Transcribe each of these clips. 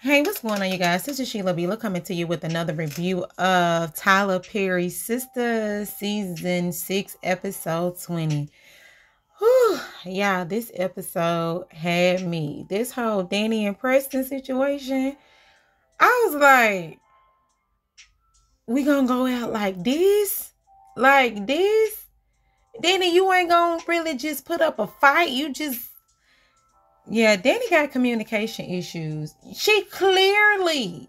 Hey, what's going on, you guys? This is Sheila B. Coming to you with another review of Tyler Perry's Sistas Season 6, Episode 20. Whew, yeah, this episode had me. This whole Danny and Preston situation, I was like, we gonna go out like this? Like this? Danny, you ain't gonna really just put up a fight. Yeah, Danny got communication issues. She clearly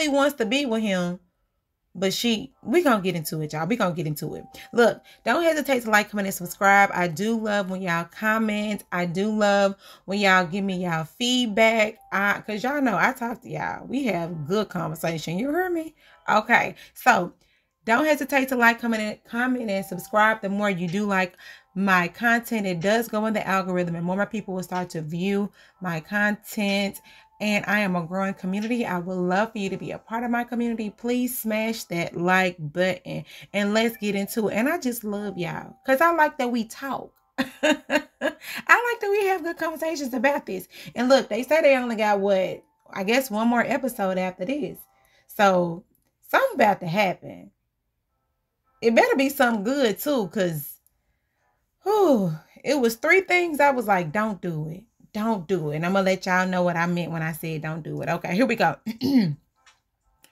wants to be with him. But we gonna get into it, y'all. We gonna get into it. Look, don't hesitate to like, comment, and subscribe. I do love when y'all comment. I do love when y'all give me y'all feedback. Cause y'all know I talk to y'all. We have good conversation. You heard me? Okay. So don't hesitate to like, comment, and subscribe. The more you do like my content, it does go in the algorithm, and more people will start to view my content. And I am a growing community. I would love for you to be a part of my community. Please smash that like button and let's get into it. And I just love y'all because I like that we talk. I like that we have good conversations about this. And look, they say they only got I guess one more episode after this. So something about to happen. It better be something good too, because it was 3 things I was like, don't do it. Don't do it. And I'm going to let y'all know what I meant when I said don't do it. Okay, here we go.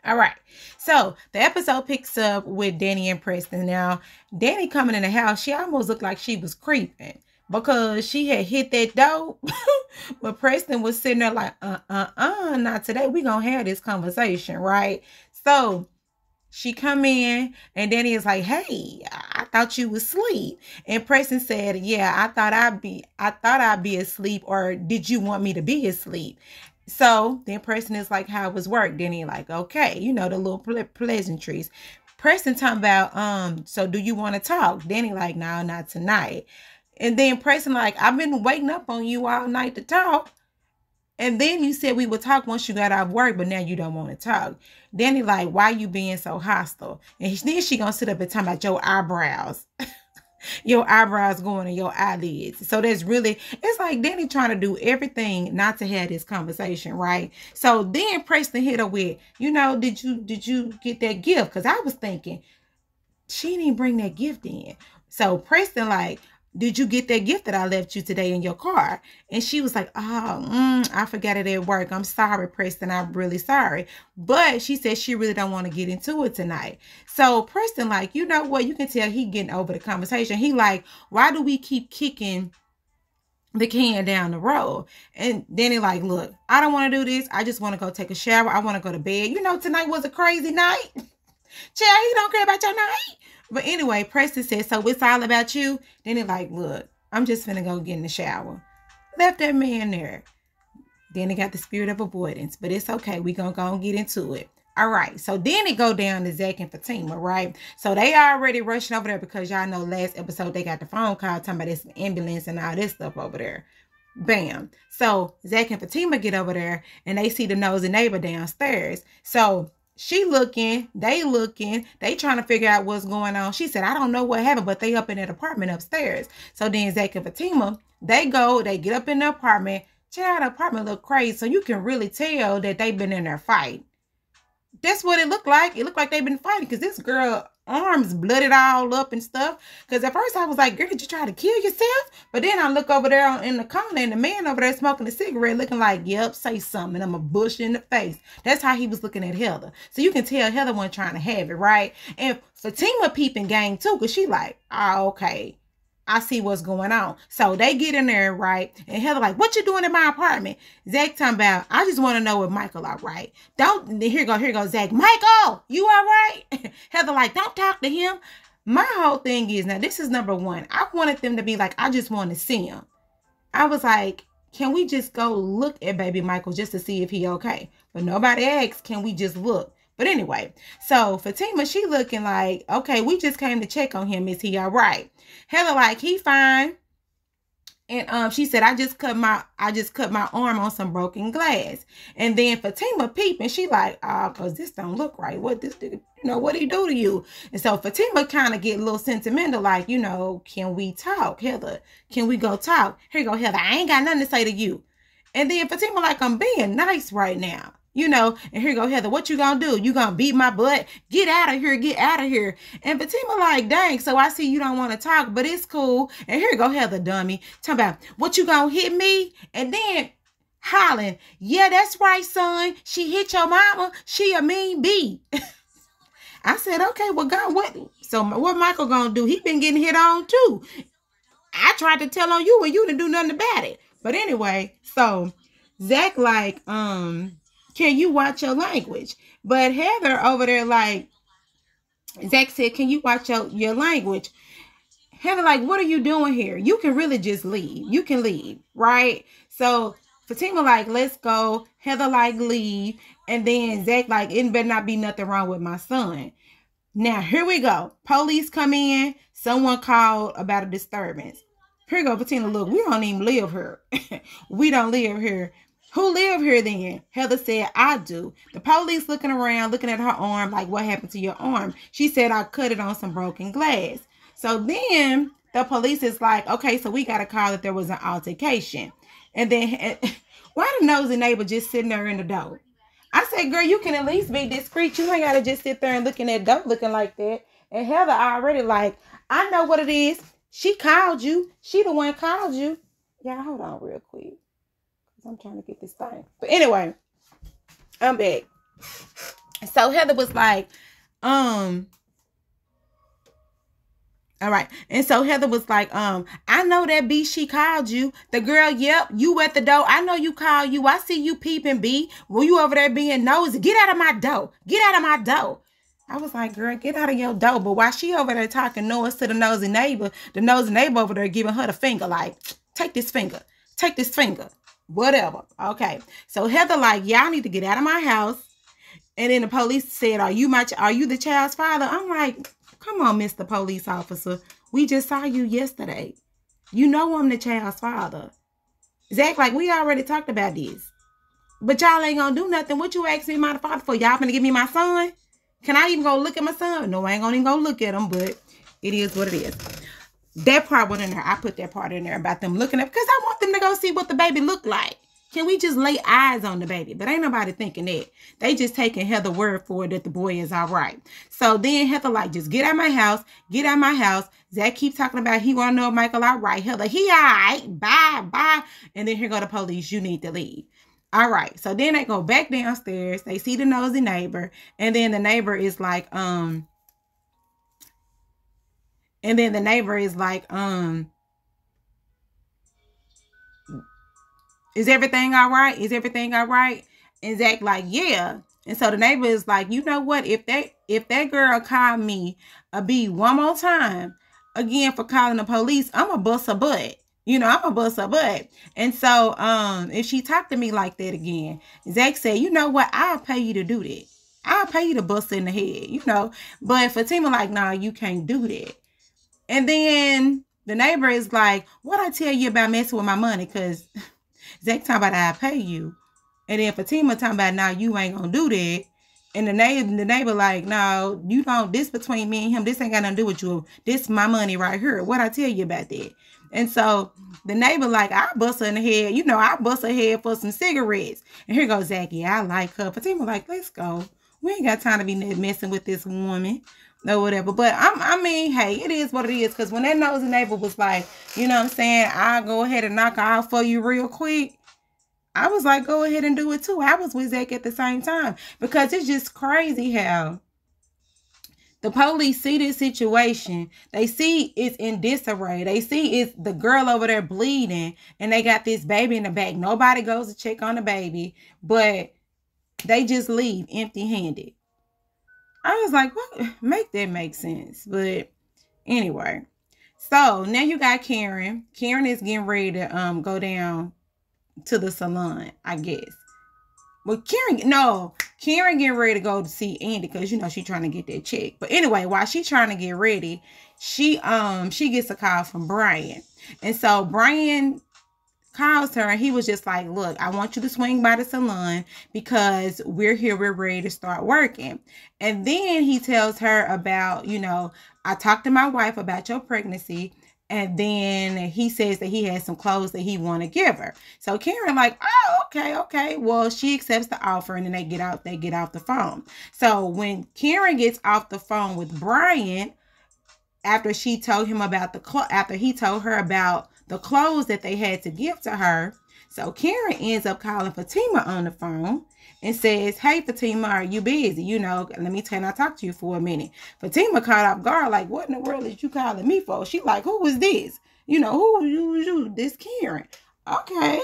All right. So the episode picks up with Danny and Preston. Now, Danny coming in the house, she almost looked like she was creeping because she had hit that door. But Preston was sitting there like, not today. We going to have this conversation, right? So she come in and Danny is like, hey, I thought you was asleep. And Preston said, yeah, I thought I'd be asleep, or did you want me to be asleep? So then Preston is like, how was work? Danny like, okay, the little pleasantries. Preston talking about, so do you want to talk? Danny like, no, not tonight. And then Preston like, I've been waiting up on you all night to talk. And then you said we would talk once you got off work, but now you don't want to talk. Danny like, why you being so hostile? And then she gonna sit up and talk about your eyebrows. Your eyebrows going to your eyelids. So that's really, it's like Danny trying to do everything not to have this conversation, right? So then Preston hit her with, did you get that gift? Because I was thinking, she didn't bring that gift in. So Preston like, did you get that gift that I left you today in your car? And she was like, I forgot it at work. I'm sorry, Preston. I'm really sorry. But she said she really don't want to get into it tonight. So Preston like, you know what? You can tell he getting over the conversation. He like, why do we keep kicking the can down the road? And then he like, look, I don't want to do this. I just want to go take a shower. I want to go to bed. Tonight was a crazy night. Child, he don't care about your night. But anyway, Preston said, so it's all about you? Then he like, look, I'm just finna go get in the shower. Left that man there. Then he got the spirit of avoidance. But it's okay. We gonna go and get into it. All right. So then it go down to Zach and Fatima, right? So they already rushing over there because y'all know last episode they got the phone call talking about this ambulance and all this stuff over there. Bam. So Zach and Fatima get over there and they see the nosy neighbor downstairs. So she looking, they trying to figure out what's going on. She said, I don't know what happened, but they up in that apartment upstairs. So then Zach and Fatima, they get up in the apartment. Child, the apartment look crazy. So you can really tell that they've been in there fighting. That's what it looked like. It looked like they've been fighting because this girl arms blooded all up and stuff. Because at first I was like, girl, did you try to kill yourself? But then I look over there in the corner and the man over there smoking a cigarette looking like, yep, say something. I'm a bush in the face. That's how he was looking at Heather. So you can tell Heather wasn't trying to have it, right? And Fatima peeping gang too, because she like, okay, I see what's going on. So they get in there, right? And Heather like, what you doing in my apartment? Zach talking about, I just want to know if Michael all right. Here go Zach. Michael, you all right? Heather like, don't talk to him. My whole thing is, now this is number 1. I wanted them to be like, I just want to see him. I was like, can we just go look at baby Michael just to see if he okay? But nobody asked, can we just look? But anyway, so Fatima, she looking like, okay, we just came to check on him. Is he all right? Heather like, he fine. And she said, I just cut my arm on some broken glass. And then Fatima peeping, she like, cause this don't look right. What this nigga, what he do to you? And so Fatima kind of get a little sentimental, like, can we talk, Heather? Can we go talk? Here you go, Heather. I ain't got nothing to say to you. And then Fatima like, I'm being nice right now. You know, and here go Heather. What you gonna do? You gonna beat my butt? Get out of here. Get out of here. And Fatima like, dang, so I see you don't want to talk, but it's cool. And here go Heather, dummy. Talking about, what you gonna hit me? And then hollering, yeah, that's right, son. She hit your mama. She a mean bee. I said, okay, well, God, what? So what Michael gonna do? He been getting hit on too. I tried to tell on you and you didn't do nothing about it. But anyway, so Zach like, can you watch your language? But Heather over there like, Zach said, can you watch your language? Heather like, what are you doing here? You can really just leave. You can leave, right? So Fatima like, let's go. Heather like, leave. And then Zach like, it better not be nothing wrong with my son. Now, here we go. Police come in. Someone called about a disturbance. Here go, Fatima, look, we don't even live here. We don't live here. Who live here then? Heather said, I do. The police looking around, looking at her arm, like, what happened to your arm? She said, I cut it on some broken glass. So then the police is like, okay, so we got to call that there was an altercation. And then, why the nosy neighbor just sitting there in the door? I said, girl, you can at least be discreet. You ain't got to just sit there and looking at door looking like that. And Heather already like, I know what it is. She called you. She the one called you. Yeah, hold on real quick. I'm trying to get this thing. But anyway, I'm back. So Heather was like, all right. And so Heather was like, I know that B, she called you. The girl, yep, you at the door. I know you called you. I see you peeping, B. Well, you over there being nosy. Get out of my door. Get out of my door. I was like, girl, get out of your door. But while she over there talking noise to the nosy neighbor over there giving her the finger, like, take this finger. Take this finger. Whatever. Okay. So Heather like, y'all need to get out of my house. And then the police said, are you the child's father? I'm like, come on, Mr. Police Officer. We just saw you yesterday. You know I'm the child's father. Zach like, we already talked about this. But y'all ain't gonna do nothing. What you asking me my father for? Y'all gonna give me my son? Can I even go look at my son? No, I ain't gonna even go look at him, but it is what it is. That part went in there. I put that part in there about them looking at, because I want them to go see what the baby look like. Can we just lay eyes on the baby? But ain't nobody thinking that. They just taking Heather's word for it that the boy is all right. So then Heather like, just get out of my house. Get out of my house. Zach keeps talking about he want to know if Michael all right. Heather, he all right. Bye, bye. And then here go the police. You need to leave. All right. So then they go back downstairs. They see the nosy neighbor. And then the neighbor is like, is everything all right? Is everything all right? And Zach like, yeah. And so the neighbor is like, you know what? If that girl called me a B one more time, again for calling the police, I'm going to bust her butt. You know, I'm going to bust her butt. And so if she talked to me like that again, Zach said, you know what? I'll pay you to do that. I'll pay you to bust her in the head, you know. But Fatima like, nah, you can't do that. And then the neighbor is like, what I tell you about messing with my money? Because Zach talking about I'll pay you. And then Fatima talking about, nah, you ain't going to do that. And the neighbor like, no, you don't, this between me and him, this ain't got nothing to do with you. This my money right here. What I tell you about that? And so the neighbor like, I bust her in the head. You know, I bust her head for some cigarettes. And here goes Zach. Yeah, I like her. Fatima like, let's go. We ain't got time to be messing with this woman or whatever. But I mean, hey, it is what it is. Because when that nosy neighbor was like, you know what I'm saying, I'll go ahead and knock her out for you real quick. I was like, go ahead and do it too. I was with Zach at the same time. Because it's just crazy how the police see this situation. They see it's in disarray. They see it's the girl over there bleeding. And they got this baby in the back. Nobody goes to check on the baby. But they just leave empty-handed. I was like, what? Make that make sense. But anyway. So now you got Karen. Karen is getting ready to go down to the salon, I guess. Well, Karen getting ready to go to see Andy because, you know, she trying to get that check. But anyway, while she trying to get ready, she gets a call from Brian. And so Brian calls her and he was just like, look, I want you to swing by the salon because we're here, we're ready to start working. And then he tells her about, you know, I talked to my wife about your pregnancy And then he says that he has some clothes that he want to give her. So Karen like, oh, okay. Well, she accepts the offer, and then they get off the phone. So when Karen gets off the phone with Brian, after he told her about the clothes that they had to give to her, so Karen ends up calling Fatima on the phone and says, hey, Fatima, are you busy? Can I talk to you for a minute? Fatima caught off guard, like, what in the world is you calling me for? She like, who is this? Who you? This Karen. Okay.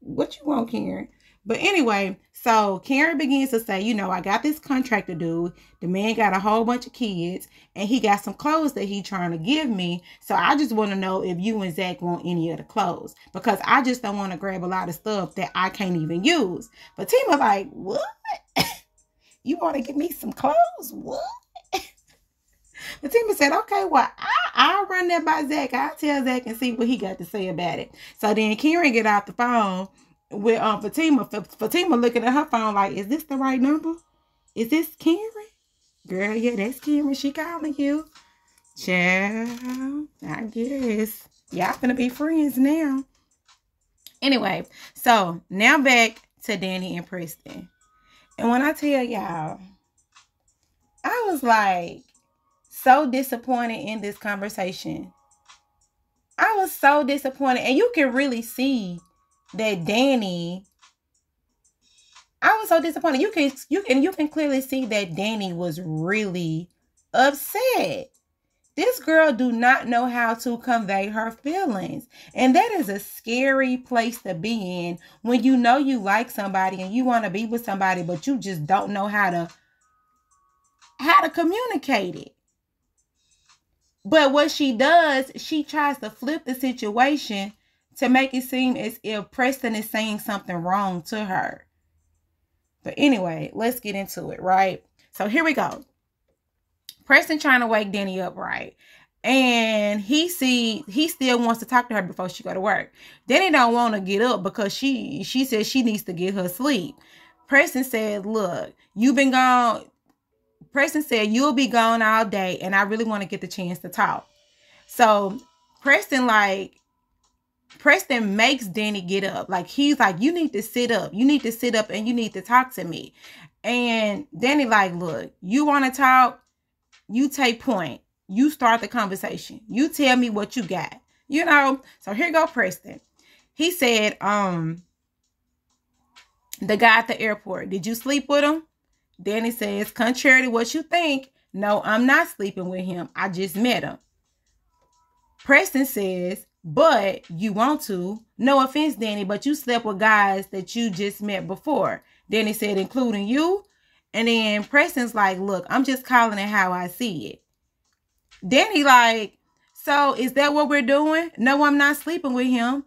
What you want, Karen? But anyway, so Karen begins to say, I got this contractor dude. The man got a whole bunch of kids, and he got some clothes that he trying to give me. So I just want to know if you and Zach want any of the clothes, because I just don't want to grab a lot of stuff that I can't even use. But Tima like, what? You want to give me some clothes? What? But Tima said, okay, well, I'll run that by Zach. I'll tell Zach and see what he got to say about it. So then Karen get out the phone with Fatima. Fatima looking at her phone like, is this the right number? Is this Karen? Girl, yeah, that's Karen. She calling you. Child, I guess. Y'all finna be friends now. Anyway, so now back to Danny and Preston. And when I tell y'all, I was like so disappointed in this conversation. I was so disappointed. And you can really see that Danny, I was so disappointed. You can clearly see that Danny was really upset. This girl do not know how to convey her feelings. And that is a scary place to be in when you know you like somebody and you want to be with somebody, but you just don't know how to communicate it. But what she does, she tries to flip the situation to make it seem as if Preston is saying something wrong to her. But anyway, let's get into it, right? So here we go. Preston trying to wake Danny up, right? And he still wants to talk to her before she go to work. Danny don't want to get up because she says she needs to get her sleep. Preston said, look, you've been gone. Preston said, you'll be gone all day, and I really want to get the chance to talk. So Preston makes Danny get up. Like, he's like, you need to sit up. You need to sit up and you need to talk to me. And Danny like, look, you want to talk? You take point. You start the conversation. You tell me what you got. So here go Preston. He said, the guy at the airport, did you sleep with him? Danny says, contrary to what you think, no, I'm not sleeping with him. I just met him. Preston says, but you want to. No offense, Danny, but you slept with guys that you just met before. Danny said, including you. And then Preston's like, look, I'm just calling it how I see it. Danny like, so is that what we're doing? No, I'm not sleeping with him.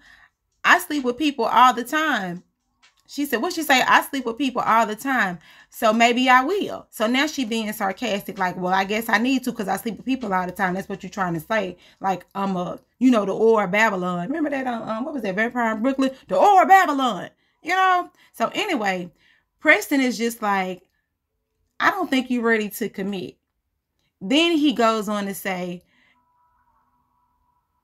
I sleep with people all the time. She said, what she say? I sleep with people all the time. So maybe I will. So now she being sarcastic, like, well, I guess I need to because I sleep with people all the time. That's what you're trying to say. Like, I'm the Whore of Babylon. Remember that? What was that? Vampire in Brooklyn? The Whore of Babylon. So anyway, Preston is just like, I don't think you're ready to commit. Then he goes on to say,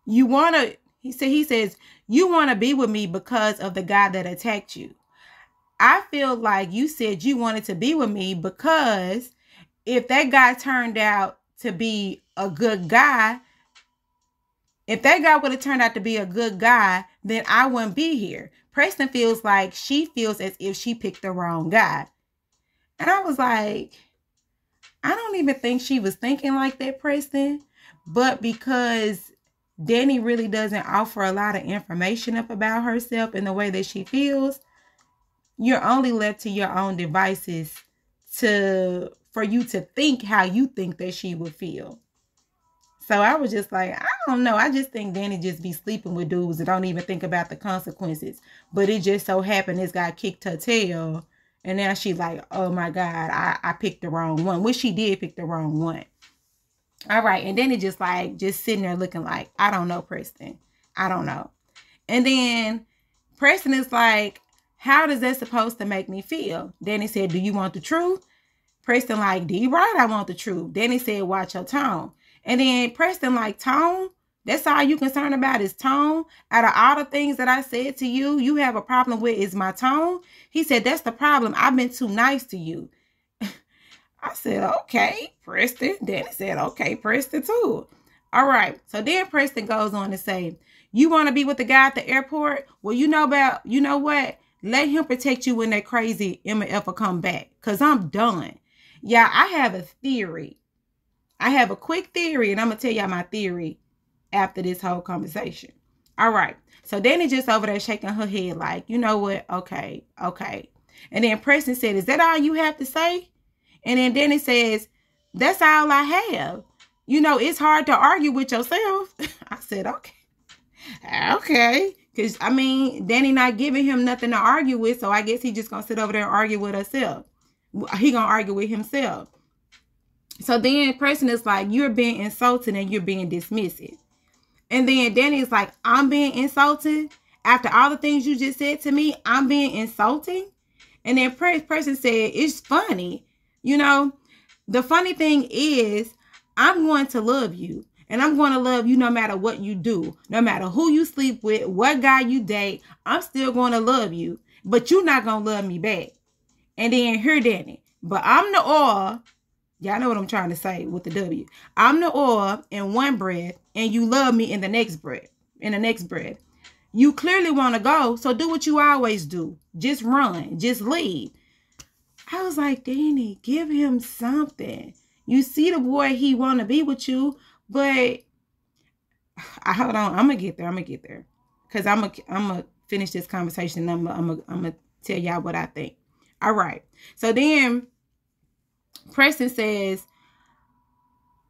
he says, you want to be with me because of the guy that attacked you. I feel like you said you wanted to be with me because if that guy turned out to be a good guy, if that guy would have turned out to be a good guy, then I wouldn't be here. Preston feels like she feels as if she picked the wrong guy. And I was like, I don't even think she was thinking like that, Preston. But because Danny really doesn't offer a lot of information up about herself in the way that she feels, you're only left to your own devices for you to think how you think that she would feel. So I was just like, I don't know. I just think Danny just be sleeping with dudes that don't even think about the consequences. But it just so happened this guy kicked her tail. And now she's like, oh my God, I picked the wrong one. Which she did pick the wrong one. All right. And then it just sitting there looking like, I don't know, Preston. I don't know. And then Preston is like, how does that supposed to make me feel? Danny said, do you want the truth? Preston like, D right, I want the truth. Danny said, watch your tone. And then Preston like, tone? That's all you concerned about is tone? Out of all the things that I said to you, you have a problem with is my tone? He said, that's the problem. I've been too nice to you. I said, okay, Preston. Danny said, okay, Preston too. All right. So then Preston goes on to say, you want to be with the guy at the airport? Well, you know what? Let him protect you when that crazy MF will come back. Because I'm done. Yeah, I have a theory. I have a quick theory, and I'm going to tell y'all my theory after this whole conversation. All right. So Danny just over there shaking her head like, you know what? Okay. And then Preston said, is that all you have to say? And then Danny says, that's all I have. You know, it's hard to argue with yourself. I said, okay. Because, I mean, Danny not giving him nothing to argue with, so I guess he just going to sit over there and argue with herself. He going to argue with himself. So then Preston is like, you're being insulted and you're being dismissive. And then Danny is like, I'm being insulted? After all the things you just said to me, I'm being insulting? And then Preston said, it's funny. You know, the funny thing is, I'm going to love you. And I'm going to love you no matter what you do. No matter who you sleep with, what guy you date. I'm still going to love you. But you're not going to love me back. And then here, Danny. But I'm the oil. Y'all know what I'm trying to say with the W. I'm the oil in one breath. And you love me in the next breath. You clearly want to go. So do what you always do. Just run. Just leave. I was like, Danny, give him something. You see the boy, he want to be with you, but hold on. I'm going to get there. Because I'm going to finish this conversation. I'm going to tell y'all what I think. All right. So then Preston says,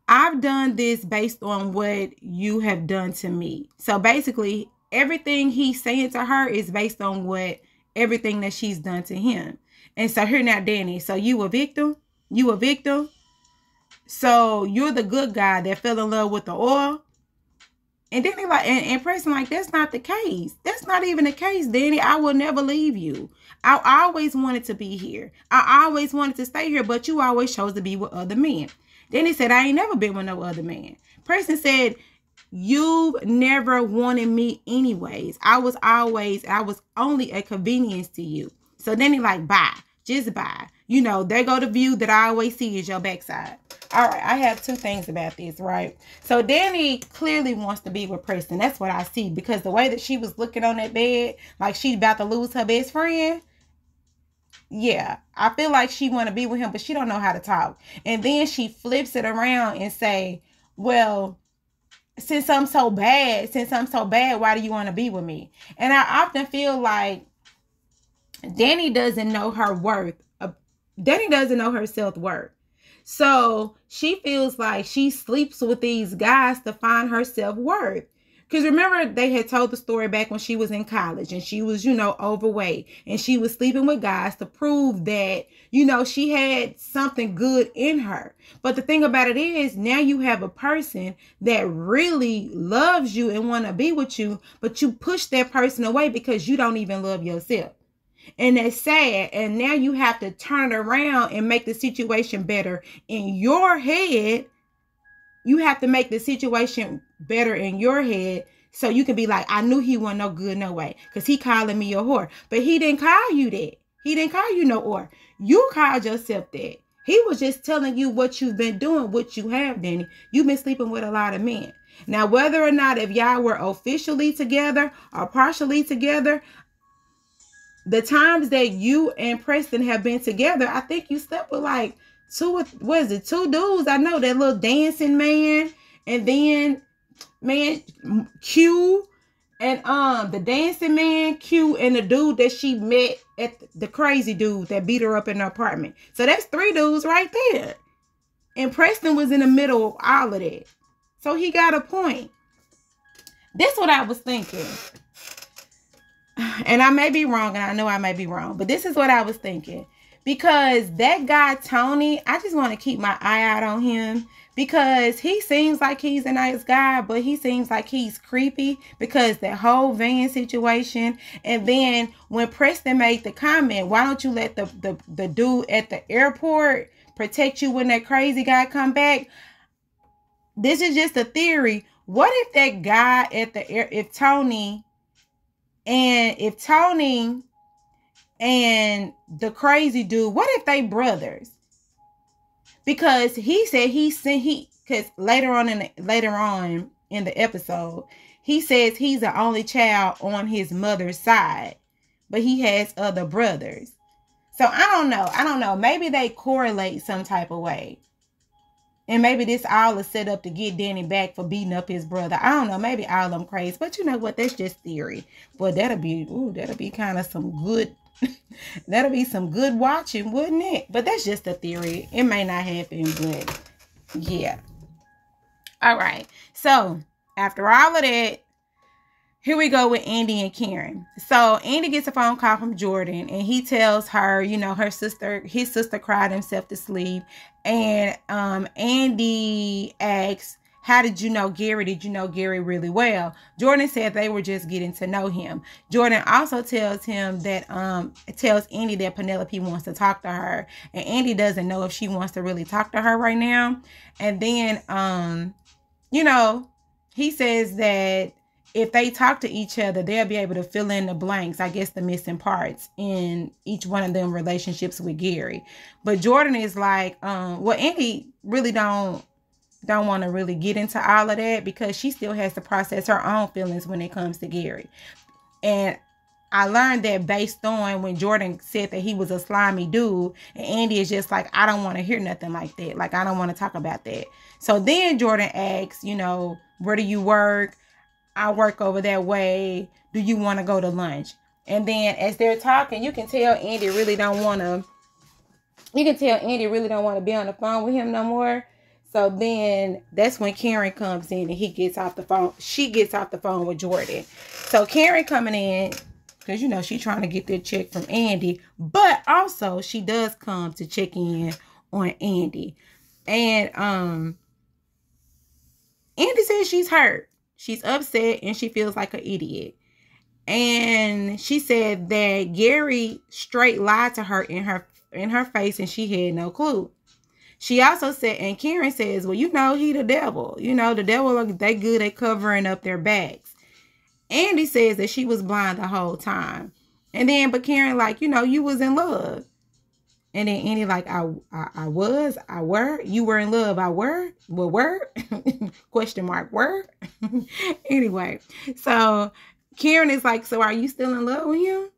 I've done this based on what you have done to me. So basically, everything he's saying to her is based on everything that she's done to him. And so here now, Danny, so you a victim? So you're the good guy that fell in love with the oil? And Danny like, and Preston like, that's not the case. That's not even the case, Danny. I will never leave you. I always wanted to be here. I always wanted to stay here, but you always chose to be with other men. Danny said, I ain't never been with no other man. Preston said, you've never wanted me anyways. I was only a convenience to you. So then he like, bye. Just bye. You know, there go the view that I always see is your backside. All right, I have two things about this, right? So Danny clearly wants to be with Preston. That's what I see. Because the way that she was looking on that bed, like she's about to lose her best friend. Yeah, I feel like she want to be with him, but she don't know how to talk. And then she flips it around and say, well, since I'm so bad, why do you want to be with me? And I often feel like Danny doesn't know her worth. Danny doesn't know her self-worth. So she feels like she sleeps with these guys to find her self-worth. Because remember, they had told the story back when she was in college and she was, overweight. And she was sleeping with guys to prove that, she had something good in her. But the thing about it is, now you have a person that really loves you and want to be with you, but you push that person away because you don't even love yourself. And that's sad. And now you have to turn it around and make the situation better in your head. You have to make the situation better in your head so you can be like, I knew he wasn't no good no way because he calling me a whore. But he didn't call you that. He didn't call you no whore. You called yourself that. He was just telling you what you've been doing, what you have, Danny. You've been sleeping with a lot of men. Now, whether or not if y'all were officially together or partially together, the times that you and Preston have been together, I think you slept with like two dudes? I know that little dancing man, and then Q, and the dancing man, Q, and the dude that she met at the crazy dude that beat her up in her apartment. So that's 3 dudes right there. And Preston was in the middle of all of that. So he got a point. That's what I was thinking. And I may be wrong, and I know I may be wrong, but this is what I was thinking. Because that guy, Tony, I just want to keep my eye out on him. Because he seems like he's a nice guy, but he seems like he's creepy. Because that whole van situation. And then when Preston made the comment, why don't you let the dude at the airport protect you when that crazy guy come back? This is just a theory. What if that guy at the air, if Tony and the crazy dude, what if they brothers? Because he said because later on in the episode, he says he's the only child on his mother's side, but he has other brothers. So I don't know. Maybe they correlate some type of way. And maybe this all is set up to get Danny back for beating up his brother. I don't know. Maybe all of them crazy. But you know what? That's just theory. But that'll be kind of some good, that'll be some good watching, wouldn't it? But that's just a theory. It may not happen, but yeah. All right. So after all of that, here we go with Andy and Karen. So Andy gets a phone call from Jordan, and he tells her, his sister cried himself to sleep. And Andy asks, how did you know Gary? Did you know Gary really well? Jordan said they were just getting to know him. Jordan also tells Andy that Penelope wants to talk to her. And Andy doesn't know if she wants to really talk to her right now. And then, he says that if they talk to each other, they'll be able to fill in the blanks, I guess the missing parts in each one of them relationships with Gary. But Jordan is like, Andy really don't want to really get into all of that because she still has to process her own feelings when it comes to Gary. And I learned that based on when Jordan said that he was a slimy dude, and Andy is just like, I don't want to hear nothing like that. Like, I don't want to talk about that. So then Jordan asks, where do you work? I work over that way. Do you want to go to lunch? And then as they're talking, you can tell Andy really don't want to be on the phone with him no more. So then that's when Karen comes in and he gets off the phone. She gets off the phone with Jordan. So Karen coming in, because she's trying to get that check from Andy, but also she does come to check in on Andy. And Andy says she's hurt. She's upset and she feels like an idiot. And she said that Gary straight lied to her in her face and she had no clue. She also said, and Karen says, well, he the devil. The devil, they good at covering up their backs. Andy says that she was blind the whole time. And then, but Karen like, you was in love. And then Andy like, I were, you were in love, I were, well, were, question mark, were. Anyway, so Karen is like, so are you still in love with him?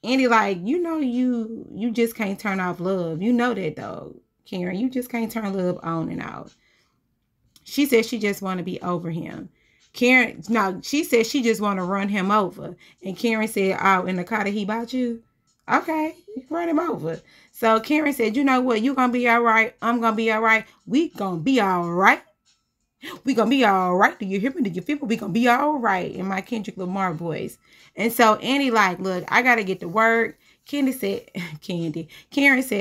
Andy like, you just can't turn off love. You know that though, Karen, you just can't turn love on and off. She said she just want to be over him. She said she just want to run him over. And Karen said, oh, in the car that he bought you? Okay, run him over. So Karen said, you know what? You're going to be all right. I'm going to be all right. We going to be all right. We going to be all right. Do you hear me? Do you feel me? We going to be all right in my Kendrick Lamar voice. And so Andy like, look, I got to get to work. Karen said,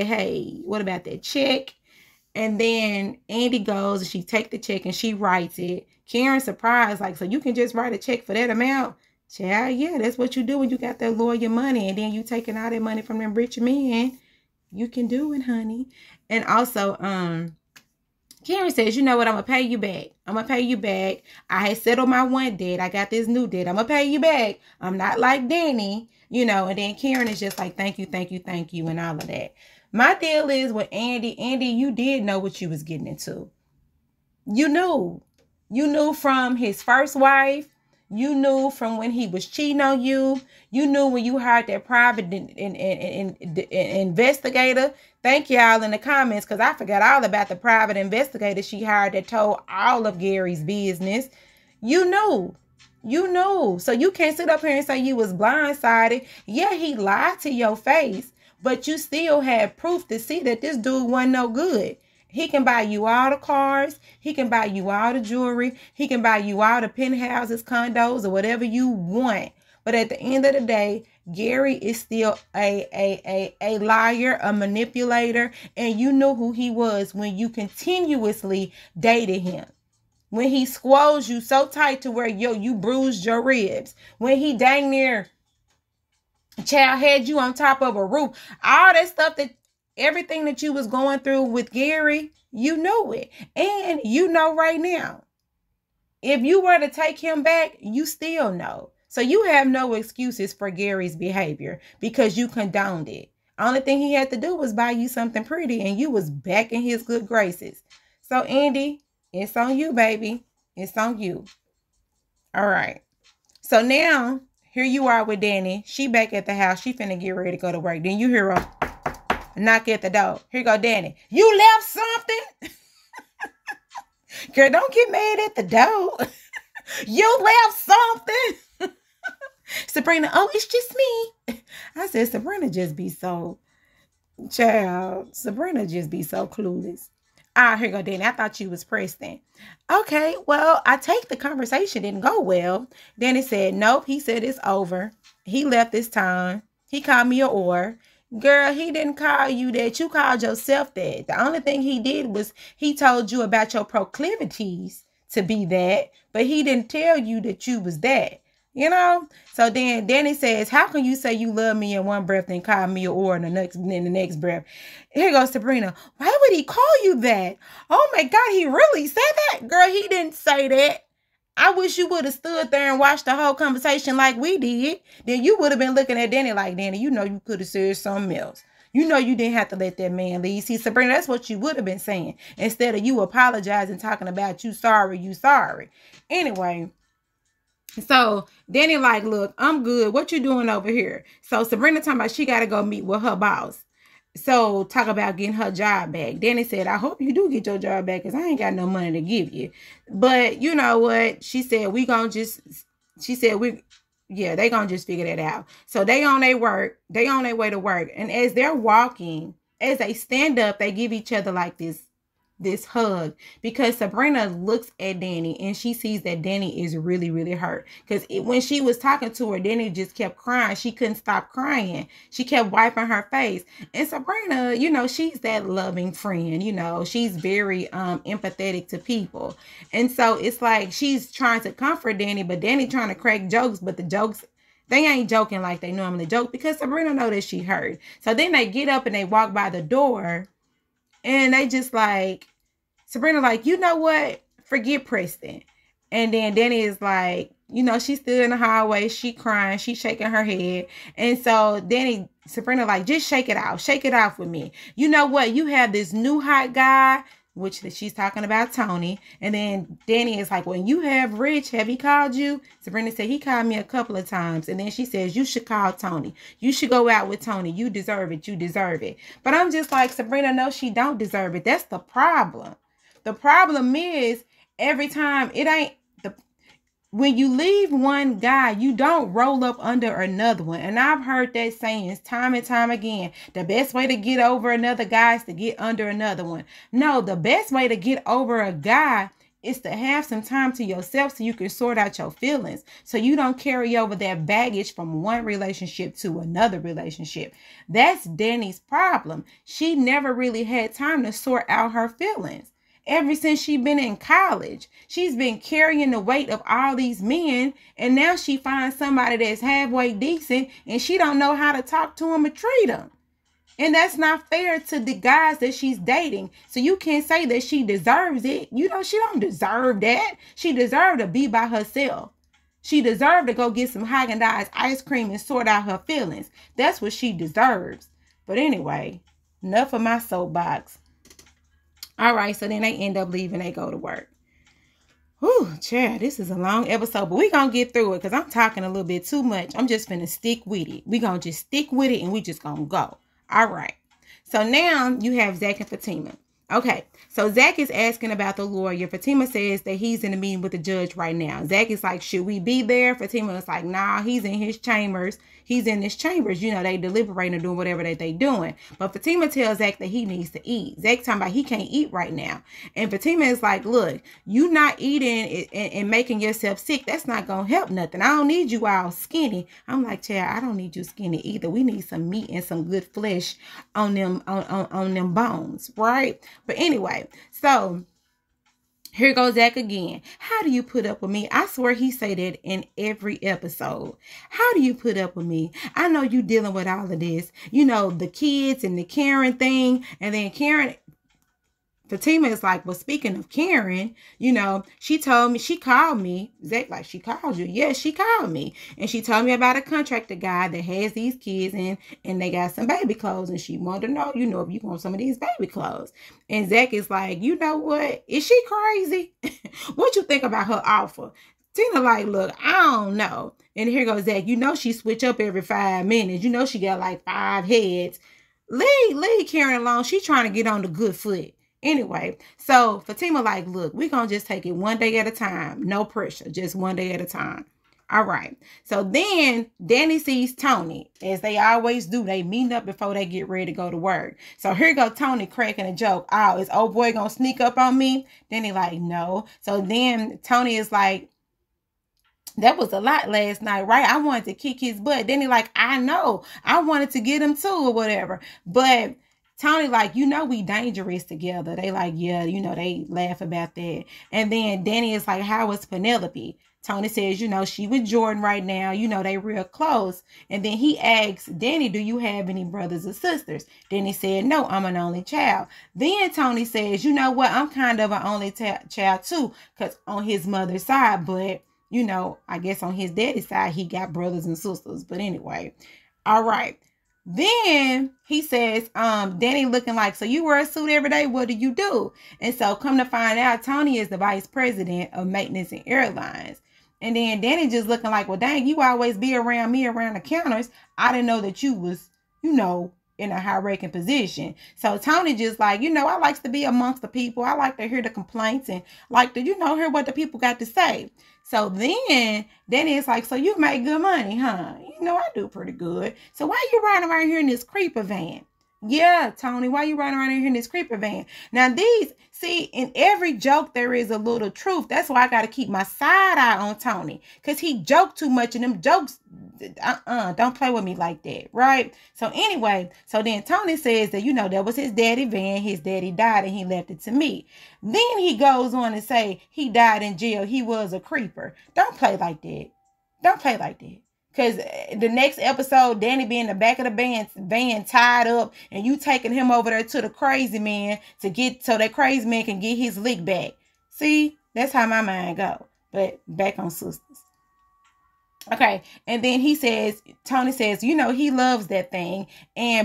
hey, what about that check? And then Andy goes and she take the check and she writes it. Karen surprised, like, so you can just write a check for that amount? Child, yeah, that's what you do when you got that lawyer money and then you taking all that money from them rich men. You can do it, honey. And also, Karen says, you know what? I'm going to pay you back. I'm going to pay you back. I had settled my one debt. I got this new debt. I'm going to pay you back. I'm not like Danny, and then Karen is just like, thank you, and all of that. My deal is with Andy, you did know what you was getting into. You knew from his first wife. You knew from when he was cheating on you. You knew when you hired that private investigator. Thank y'all in the comments because I forgot all about the private investigator she hired that told all of Gary's business. You knew. So you can't sit up here and say you was blindsided. Yeah, he lied to your face, but you still had proof to see that this dude wasn't no good. He can buy you all the cars. He can buy you all the jewelry. He can buy you all the penthouses, condos, or whatever you want. But at the end of the day, Gary is still a liar, a manipulator. And you knew who he was when you continuously dated him. When he squoze you so tight to where, you bruised your ribs. When he dang near had you on top of a roof. All that stuff everything that you was going through with Gary, you know it. And you know right now. If you were to take him back, you still know. So you have no excuses for Gary's behavior because you condoned it. Only thing he had to do was buy you something pretty and you was back in his good graces. So Andy, it's on you, baby. It's on you. All right. So now, here you are with Danny. She back at the house. She finna get ready to go to work. Then you hear her knock at the door. Here you go, Danny. You left something? Girl, don't get mad at the door. You left something. Sabrina, oh, it's just me. I said, Sabrina just be so, child, Sabrina just be so clueless. Ah, here you go, Danny. I thought you was Preston. Okay, well, I take the conversation didn't go well. Danny said, nope. He said it's over. He left this time. He called me a whore. Girl, he didn't call you that. You called yourself that. The only thing he did was he told you about your proclivities to be that, but he didn't tell you that you was that. You know? So then Danny says, how can you say you love me in one breath and call me a whore in the next breath? Here goes Sabrina. Why would he call you that? Oh my God, he really said that? Girl, he didn't say that. I wish you would have stood there and watched the whole conversation like we did. Then you would have been looking at Danny like, Danny, you know you could have said something else. You know you didn't have to let that man leave. See, Sabrina, that's what you would have been saying. Instead of you apologizing, talking about you sorry. Anyway. So Danny like, look, I'm good. What you doing over here? So Sabrina talking about she got to go meet with her boss. So talk about getting her job back. Danny said, I hope you do get your job back because I ain't got no money to give you. But you know what? She said, they going to just figure that out. So they on their way to work. And as they're walking, as they stand up, they give each other like this hug because Sabrina looks at Danny and she sees that Danny is really, really hurt because when she was talking to her, Danny just kept crying. She couldn't stop crying. She kept wiping her face. And Sabrina, you know, she's that loving friend, you know, she's very empathetic to people. And so it's like she's trying to comfort Danny, but Danny trying to crack jokes, but the jokes, they ain't joking like they normally joke because Sabrina know that she hurt. So then they get up and they walk by the door and they just like, Sabrina like, you know what? Forget Preston. And then Danny is like, you know, she's still in the hallway. She crying. She shaking her head. And so Sabrina like, just shake it out. Shake it off with me. You know what? You have this new hot guy, which she's talking about Tony. And then Danny is like, when you have Rich, have he called you? Sabrina said, he called me a couple of times. And then she says, you should call Tony. You should go out with Tony. You deserve it. You deserve it. But I'm just like, Sabrina, no, she don't deserve it. That's the problem. The problem is every time when you leave one guy, you don't roll up under another one. And I've heard that saying time and time again. The best way to get over another guy is to get under another one. No, the best way to get over a guy is to have some time to yourself so you can sort out your feelings. So you don't carry over that baggage from one relationship to another relationship. That's Danny's problem. She never really had time to sort out her feelings. Ever since she's been in college, she's been carrying the weight of all these men. And now she finds somebody that's halfway decent and she don't know how to talk to him or treat him. And that's not fair to the guys that she's dating. So you can't say that she deserves it. You know, she don't deserve that. She deserved to be by herself. She deserved to go get some Haagen-Dazs ice cream and sort out her feelings. That's what she deserves. But anyway, enough of my soapbox. All right, so then they end up leaving. They go to work. Whew, Chad, this is a long episode, but we're going to get through it because I'm talking a little bit too much. I'm just going to stick with it. We're going to just stick with it and we just going to go. All right. So now you have Zach and Fatima. Okay, so Zach is asking about the lawyer. Fatima says that he's in a meeting with the judge right now. Zach is like, should we be there? Fatima is like, nah, he's in his chambers. He's in his chambers. You know, they deliberating and doing whatever that they doing. But Fatima tells Zach that he needs to eat. Zach talking about he can't eat right now. And Fatima is like, look, you not eating and making yourself sick. That's not going to help nothing. I don't need you all skinny. I'm like, Chad, I don't need you skinny either. We need some meat and some good flesh on them bones, right? But anyway, so here goes Zach again. How do you put up with me? I swear he say that in every episode. How do you put up with me? I know you dealing with all of this. You know, the kids and the Karen thing. And then Karen Fatima is like, well, speaking of Karen, you know, she called me. Zach, like, she called you. Yes, she called me. And she told me about a contractor guy that has these kids and they got some baby clothes. And she wanted to know, you know, if you want some of these baby clothes. And Zach is like, you know what? Is she crazy? What you think about her offer? Tina like, look, I don't know. And here goes Zach. You know she switch up every 5 minutes. You know she got like 5 heads. Leave Karen alone. She trying to get on the good foot. Anyway, so Fatima like, look, we gonna just take it one day at a time. No pressure, just one day at a time. All right. So then Danny sees Tony, as they always do. They meet up before they get ready to go to work. So here go Tony cracking a joke. Oh, is old boy gonna sneak up on me? Danny like, no. So then Tony is like, that was a lot last night, right? I wanted to kick his butt. Then he like, I know. I wanted to get him too or whatever. But Tony like, you know we dangerous together. They like, yeah, you know, they laugh about that. And then Danny is like, how is Penelope? Tony says, you know, she with Jordan right now. You know, they real close. And then he asks Danny, do you have any brothers or sisters? Danny said, no, I'm an only child. Then Tony says, you know what? I'm kind of an only child too, because on his mother's side, but you know, I guess on his daddy's side, he got brothers and sisters. But anyway, all right. Then he says, Danny looking like, so you wear a suit every day? What do you do? And so come to find out, Tony is the vice president of maintenance and airlines. And then Danny just looking like, well, dang, you always be around me around the counters. I didn't know that you was, you know, in a high-ranking position. So Tony just like, you know, I likes to be amongst the people. I like to hear the complaints and like to, you know, hear what the people got to say. So then Danny is like, so you make good money, huh? You know, I do pretty good. So why you riding around here in this creeper van? Yeah, Tony, why you riding around here in this creeper van? Now see, in every joke, there is a little truth. That's why I got to keep my side eye on Tony. Because he joked too much and them jokes, don't play with me like that, right? So anyway, so then Tony says that, you know, that was his daddy van. His daddy died and he left it to me. Then he goes on and say he died in jail. He was a creeper. Don't play like that. Don't play like that. Because the next episode, Danny be in the back of the van tied up, and you taking him over there to the crazy man so that crazy man can get his lick back. See, that's how my mind go. But back on Sistas. Okay, and then Tony says, you know, he loves that thing,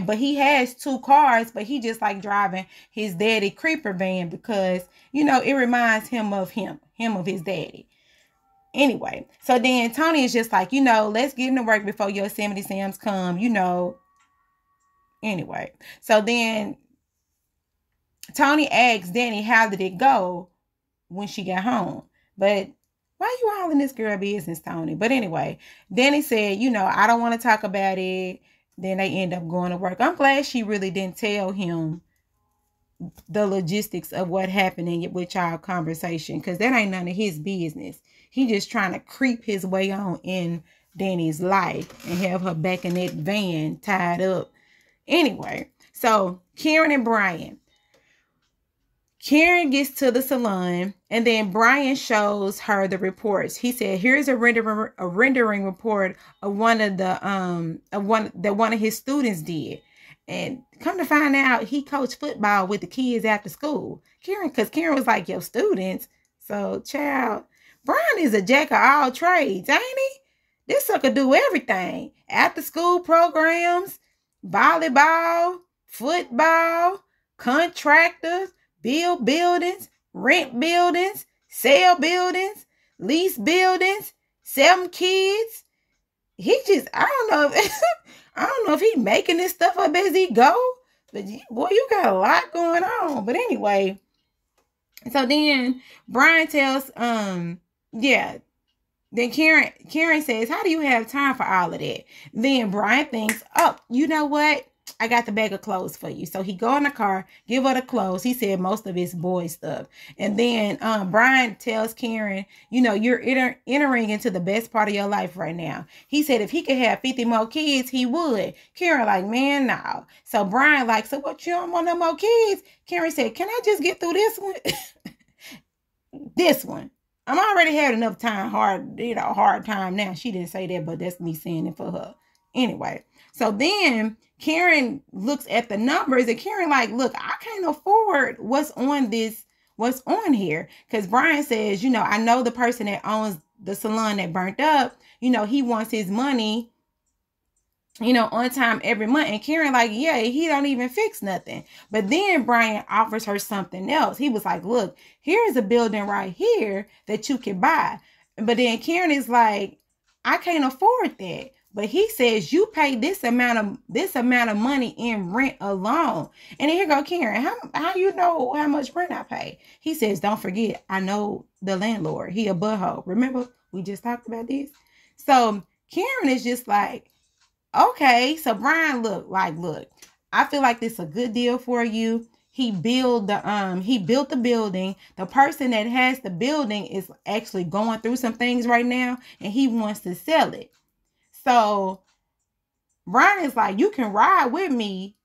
but he has 2 cars, but he just like driving his daddy creeper van because, you know, it reminds him of his daddy. Anyway, so then Tony is just like, you know, let's get into work before Yosemite Sam's come, you know. Anyway, so then Tony asks Danny, how did it go when she got home? But why you all in this girl business, Tony? But anyway, Danny said, you know, I don't want to talk about it. Then they end up going to work. I'm glad she really didn't tell him the logistics of what happened with y'all conversation, because that ain't none of his business. He just trying to creep his way on in Danny's life and have her back in that van tied up. Anyway, so Karen and Brian. Karen gets to the salon and then Brian shows her the reports. He said, here's a rendering report of one of his students did. And come to find out, he coached football with the kids after school. Because Karen was like, your students. So, child, Brian is a jack of all trades, ain't he? This sucker do everything. After school programs, volleyball, football, contractors, build buildings, rent buildings, sell buildings, lease buildings, 7 kids. He just, I don't know if he making this stuff up as he go, but boy, you got a lot going on. But anyway, so then Brian tells, then Karen says, how do you have time for all of that? Then Brian thinks, oh, you know what? I got the bag of clothes for you. So he go in the car, give her the clothes. He said most of it's boy stuff. And then Brian tells Karen, you know, you're entering into the best part of your life right now. He said if he could have 50 more kids, he would. Karen like, man, no. So Brian like, so what, you don't want no more kids? Karen said, can I just get through this one? This one. I'm already had enough time, hard time now. She didn't say that, but that's me saying it for her. Anyway, so then Karen looks at the numbers and Karen like, look, I can't afford what's on here. Because Brian says, I know the person that owns the salon that burnt up, he wants his money, on time every month. And Karen like, yeah, he don't even fix nothing. But then Brian offers her something else. He was like, look, here's a building right here that you can buy. But then Karen is like, I can't afford that. But he says you pay this amount of money in rent alone. And then here go Karen. How you know how much rent I pay? He says, don't forget, I know the landlord. He a butthole. Remember, we just talked about this. So Karen is just like, okay. So Brian, look, I feel like this is a good deal for you. He built the building. The person that has the building is actually going through some things right now, and he wants to sell it. So Brian is like, you can ride with me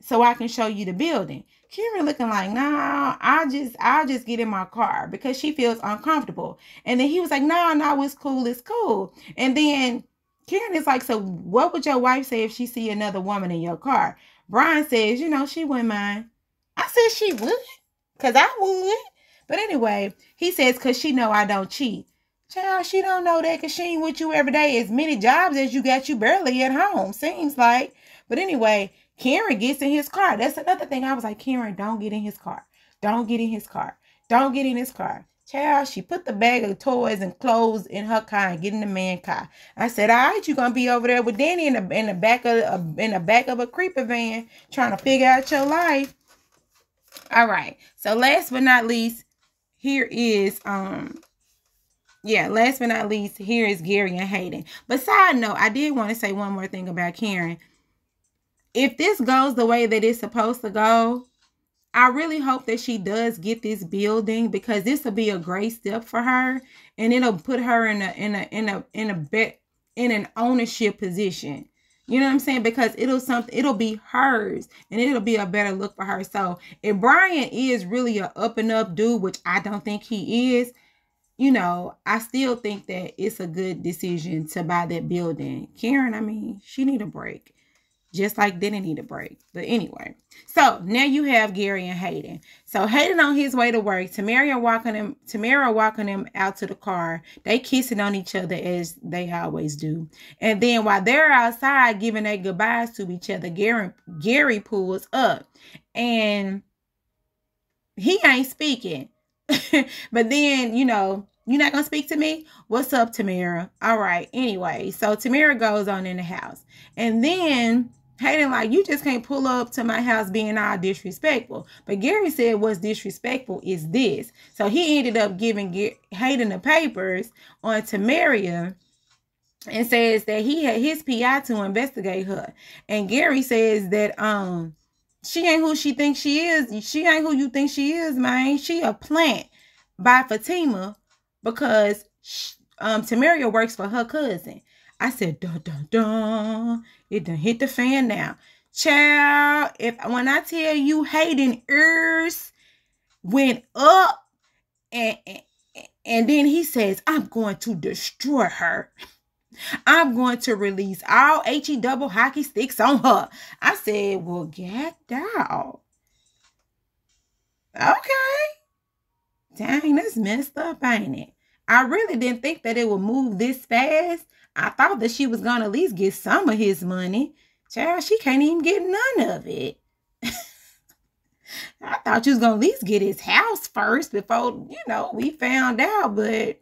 so I can show you the building. Karen looking like, nah, I'll just get in my car because she feels uncomfortable. And then he was like, no, it's cool. And then Karen is like, so what would your wife say if she see another woman in your car? Brian says, she wouldn't mind. I said she would, because I would. But anyway, he says, because she know I don't cheat. Child, she don't know that because she ain't with you every day. As many jobs as you got, you barely at home, seems like. But anyway, Karen gets in his car. That's another thing. I was like, Karen, don't get in his car. Don't get in his car. Don't get in his car. Child, she put the bag of toys and clothes in her car and get in the man's car. I said, all right, you gonna be over there with Danny in the back of a creeper van trying to figure out your life. All right. So last but not least, here is here is Gary and Hayden. But side note, I did want to say one more thing about Karen. If this goes the way that it's supposed to go, I really hope that she does get this building, because this will be a great step for her, and it'll put her in an ownership position. You know what I'm saying? Because it'll be hers, and it'll be a better look for her. So if Brian is really a up and up dude, which I don't think he is, I still think that it's a good decision to buy that building. Karen, I mean, she need a break. Just like didn't need a break. But anyway. So now you have Gary and Hayden. So Hayden on his way to work. Tamara walking him out to the car. They kissing on each other as they always do. And then while they're outside giving their goodbyes to each other, Gary pulls up. And he ain't speaking. But then, you're not going to speak to me? What's up, Tamara? All right. Anyway, so Tamara goes on in the house. And then Hayden like, you just can't pull up to my house being all disrespectful. But Gary said what's disrespectful is this. So he ended up giving Hayden the papers on Tamara and says that he had his PI to investigate her. And Gary says that she ain't who she thinks she is. She ain't who you think she is, man. She a plant by Fatima, because Tamara works for her cousin. I said, dun, dun, dun. It done hit the fan now. Child, when I tell you Hayden ears went up, and then he says, I'm going to destroy her. I'm going to release all HE double hockey sticks on her. I said, well, get down. Okay. Dang, that's messed up, ain't it? I really didn't think that it would move this fast. I thought that she was going to at least get some of his money. Child, she can't even get none of it. I thought you was going to at least get his house first before, we found out. But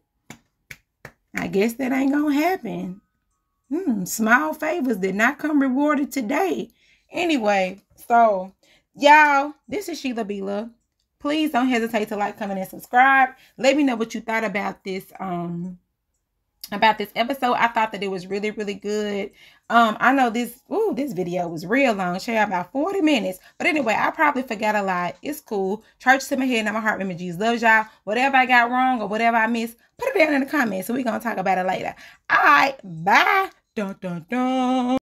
I guess that ain't going to happen. Small favors did not come rewarded today. Anyway, so, y'all, this is Sheila B. Love. Please don't hesitate to like, comment, and subscribe. Let me know what you thought about this episode. I thought that it was really, really good. I know this video was real long. Share about 40 minutes. But anyway, I probably forgot a lot. It's cool. Church to my head and my heart. Remember, Jesus loves y'all. Whatever I got wrong or whatever I missed, put it down in the comments. So we're going to talk about it later. All right. Bye. Dun, dun, dun.